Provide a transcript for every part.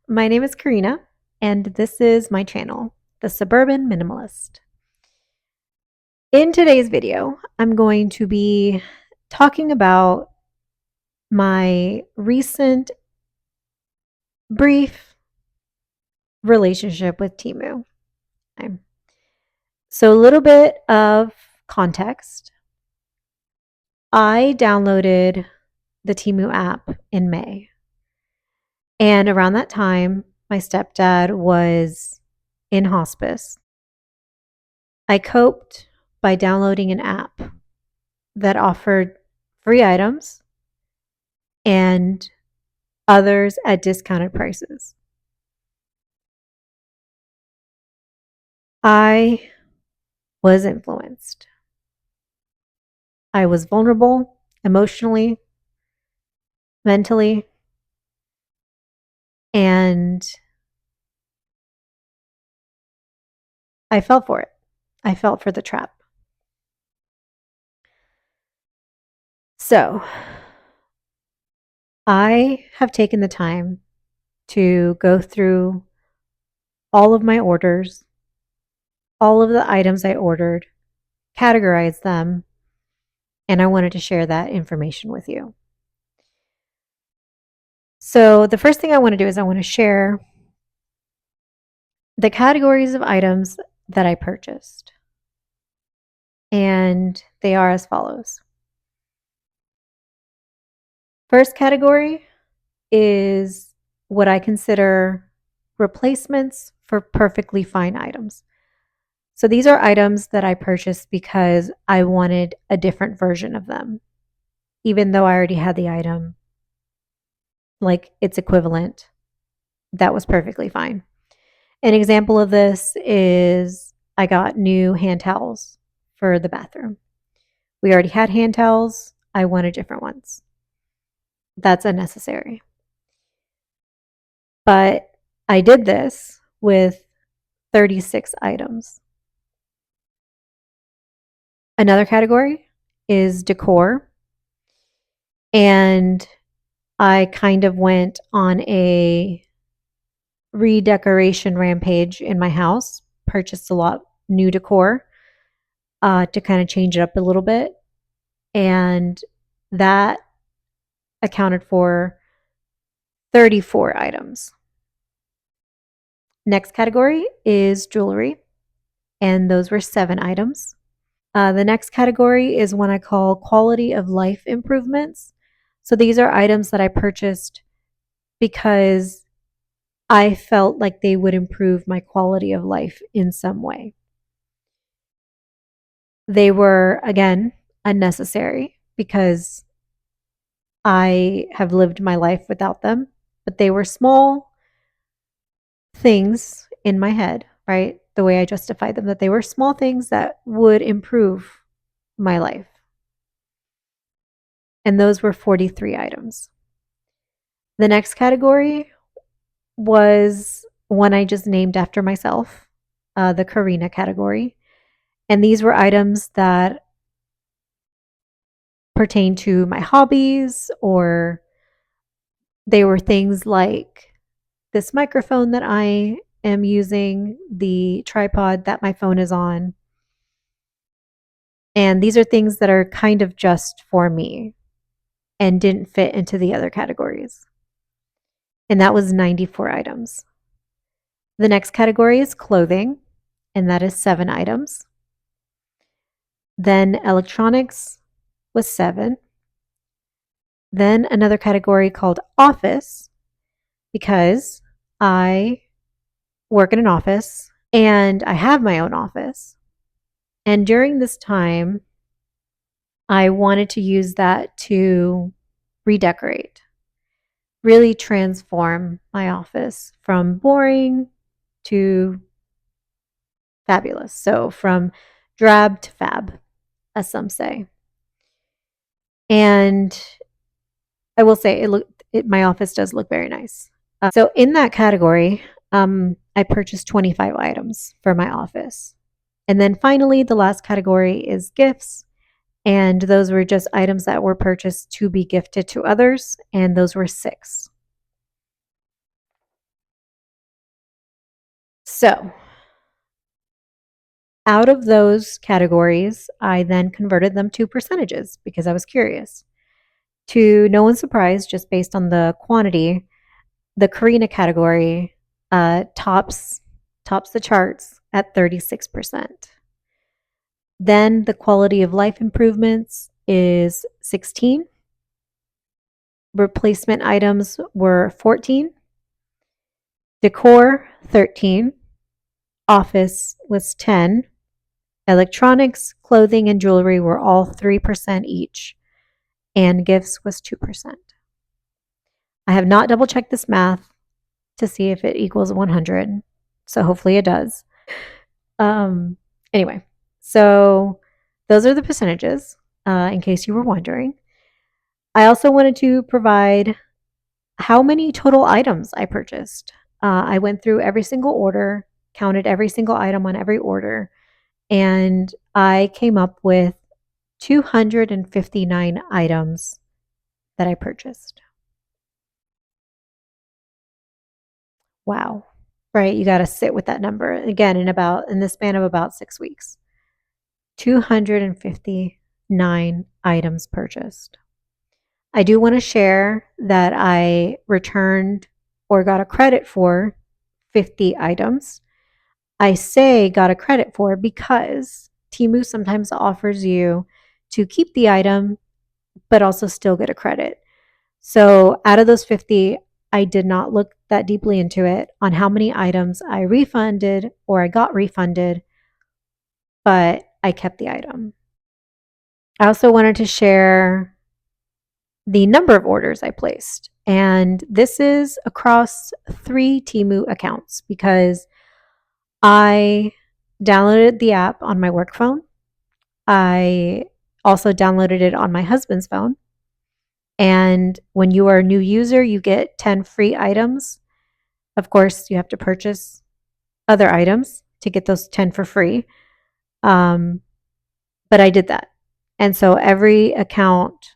My name is Karina, and this is my channel, The Suburban Minimalist. In today's video, I'm going to be talking about my recent brief relationship with Temu. Okay. So, a little bit of context. I downloaded the Temu app in May, and around that time, my stepdad was in hospice. I coped by downloading an app that offered free items and others at discounted prices. I was influenced. I was vulnerable emotionally, mentally, and I fell for it. I fell for the trap. So, I have taken the time to go through all of my orders, all of the items I ordered, categorize them, and I wanted to share that information with you. So, the first thing I want to do is I want to share the categories of items that I purchased. And they are as follows. First category is what I consider replacements for perfectly fine items. So these are items that I purchased because I wanted a different version of them, even though I already had the item, like its equivalent. That was perfectly fine. An example of this is I got new hand towels for the bathroom. We already had hand towels. I wanted different ones. That's unnecessary. But I did this with 36 items. Another category is decor. And I kind of went on a redecoration rampage in my house, purchased a lot new decor to kind of change it up a little bit. And that accounted for 34 items. Next category is jewelry, and those were 7 items. The next category is one I call quality of life improvements. So these are items that I purchased because I felt like they would improve my quality of life in some way. They were, again, unnecessary because I have lived my life without them, but they were small things in my head, right? The way I justified them, that they were small things that would improve my life. And those were 43 items. The next category was one I just named after myself, the Karina category. And these were items that pertain to my hobbies, or they were things like this microphone that I am using, the tripod that my phone is on. And these are things that are kind of just for me and didn't fit into the other categories. And that was 94 items. The next category is clothing, and that is 7 items. Then electronics was 7. Then another category called office, because I work in an office and I have my own office. And during this time, I wanted to use that to redecorate, really transform my office from boring to fabulous. So from drab to fab, as some say. And I will say my office does look very nice. So in that category, I purchased 25 items for my office. And then finally, the last category is gifts. And those were just items that were purchased to be gifted to others. And those were 6. So, out of those categories, I then converted them to percentages because I was curious. To no one's surprise, just based on the quantity, the Karina category tops the charts at 36%. Then the quality of life improvements is 16. Replacement items were 14. Decor, 13. Office was 10. Electronics, clothing, and jewelry were all 3% each, and gifts was 2%. I have not double checked this math to see if it equals 100, so hopefully it does. Um, anyway, so those are the percentages, in case you were wondering. I also wanted to provide how many total items I purchased. I went through every single order, counted every single item on every order, and I came up with 259 items that I purchased. Wow. Right? You got to sit with that number again in the span of about 6 weeks. 259 items purchased. I do want to share that I returned or got a credit for 50 items. I say got a credit for because Temu sometimes offers you to keep the item but also still get a credit. So out of those 50, I did not look that deeply into it on how many items I refunded or I got refunded, but I kept the item. I also wanted to share the number of orders I placed. And this is across 3 Temu accounts because I downloaded the app on my work phone. I also downloaded it on my husband's phone. And when you are a new user, you get 10 free items. Of course, you have to purchase other items to get those 10 for free. But I did that. And so every account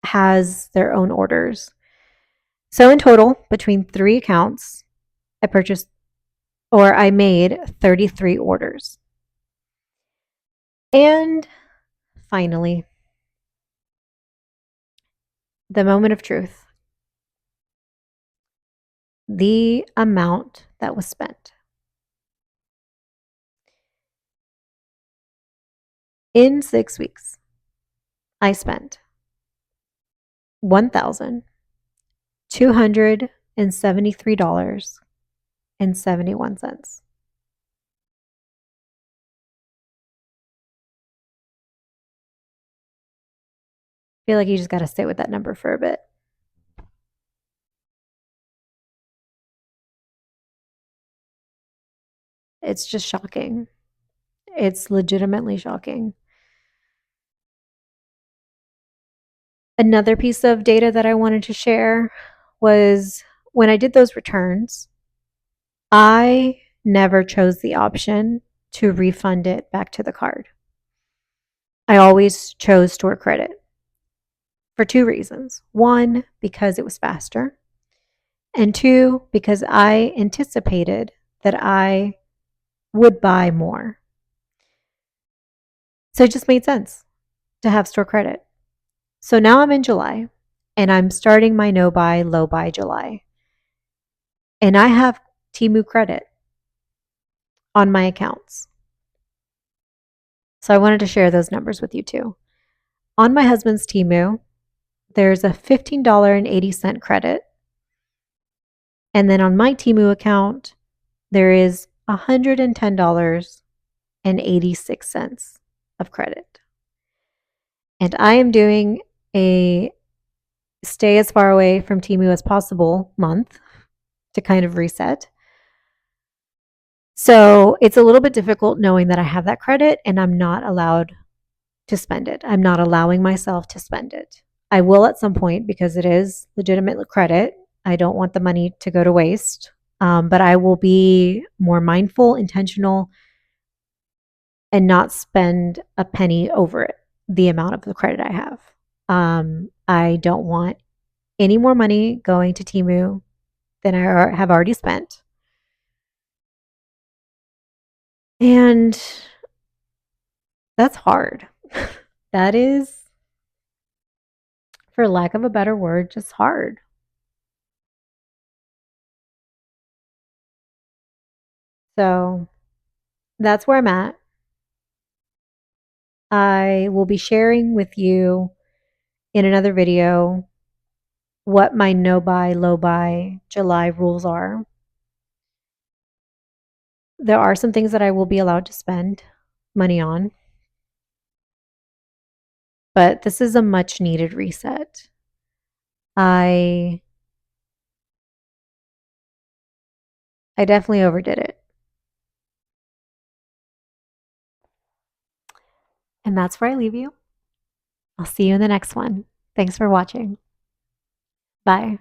has their own orders. So in total, between 3 accounts, I made 33 orders. And finally, the moment of truth, the amount that was spent. In 6 weeks, I spent $1,273.71. I feel like you just got to sit with that number for a bit. It's just shocking. It's legitimately shocking. Another piece of data that I wanted to share was when I did those returns, I never chose the option to refund it back to the card. I always chose store credit for 2 reasons. One, because it was faster, and 2, because I anticipated that I would buy more. So it just made sense to have store credit. So now I'm in July and I'm starting my no buy, low buy July. And I have Temu credit on my accounts. So I wanted to share those numbers with you too. On my husband's Temu, there's a $15.80 credit. And then on my Temu account, there is $110.86 of credit. And I am doing a stay as far away from Temu as possible month to kind of reset. So it's a little bit difficult knowing that I have that credit and I'm not allowed to spend it. I'm not allowing myself to spend it. I will at some point because it is legitimate credit. I don't want the money to go to waste, but I will be more mindful, intentional, and not spend a penny over it, the amount of the credit I have. I don't want any more money going to Temu than I have already spent. And that's hard. That is, for lack of a better word, just hard. So that's where I'm at. I will be sharing with you in another video what my no buy, low buy July rules are. There are some things that I will be allowed to spend money on, but this is a much needed reset. I I definitely overdid it. And that's where I leave you. I'll see you in the next one. Thanks for watching. Bye.